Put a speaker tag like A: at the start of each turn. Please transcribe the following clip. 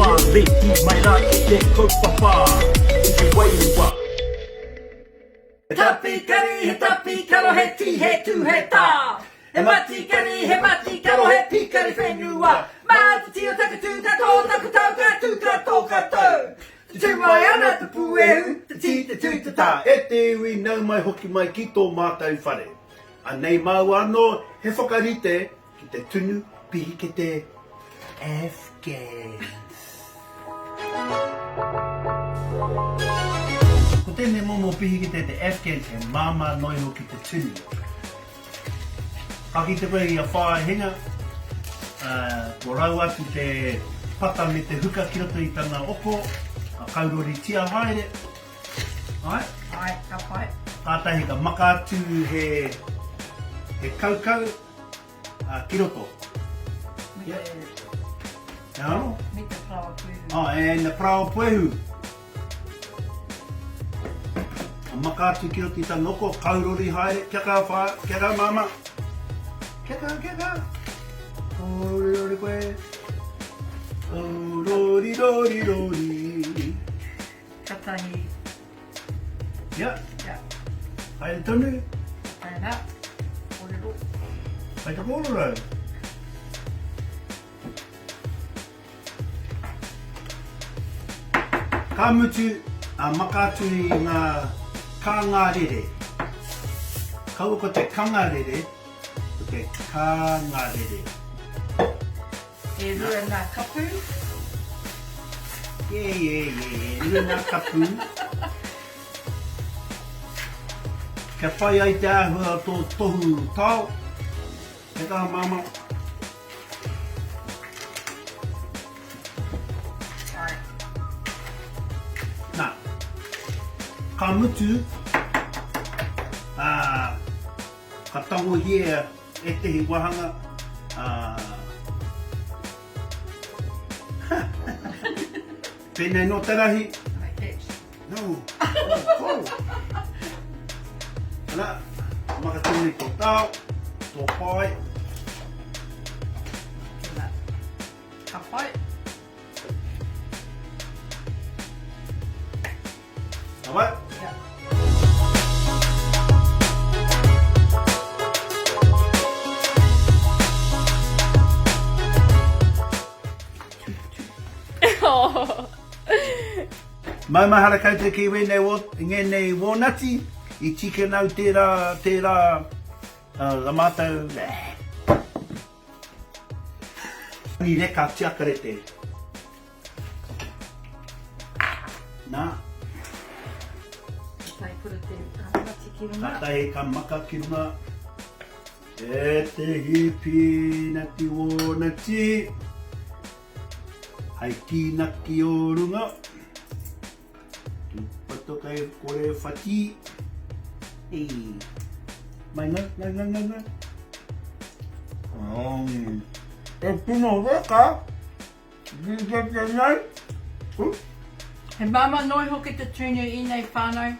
A: wā Lehi mai rā ki te kaupapa Hiki Wairua He tapi kari, he tapi karo, he ti, he tu, he tā He mati kari, he mati karo, he pikari whenua Mā te tio takatū, tato, takatau, kātū, kato, kato Te mai ana te puehu, te ti, te tū, te tā E te iwi nau mai hoki mai ki tō mātou whare A nei mau anō, he whakarite ki te tunu Pihikete Afghans Ko tēnei momo Pihikete te Afghans he māma noi hoki te tunu Ka ki te koe i a whāhinga Ko rau atu te pata me te huka ki roto i tana oko A kaurori tia haere Ai?
B: Ai, ka pai.
A: Kātahi ka maka atu he kaukau ki roto
B: Me te,
A: Nā?
B: me te prawa pūru.
A: E na prao puehu A maka atu ki roto i tana oko kaurori haere Kia kā whā, kia kā māma Kia kā, kia kā Ori ori koe Rori rori rori
B: Katahi.
A: Ia,
B: Ia.
A: haere tonu
B: Tēnā. Orero.
A: Hai te kōrero Ka mutu a maka atu i ngā kāngārere Kaua ko te kāngārere Ko te kāngārere
B: E rua nā kapu.
A: Rua ngā kapu Kia whai ai te āhua tō tohu tau He kā māma
B: Ai.
A: Nā, ka mutu Ka tango hia e tehi wahanga Pēnei no te rahi
B: Ai, catch.
A: No, oh. Ana, makatuni tō tau, tō pai
B: Tēnā. Ka pai.
A: Awai,
B: Ia.
A: mai mahara kau te kiwi nei wōnati I tika nau tērā la mātou Ni reka tiakarete Nā,
B: Tai pura te ramati ki runga.
A: tātai ka maka ki runga E te hipi na ti wōnati Hai ki na ki o runga Pato kai kore whati Mai ngā E pino reka Gigete nei
B: He mama noi hoki te tunu I nei whānau.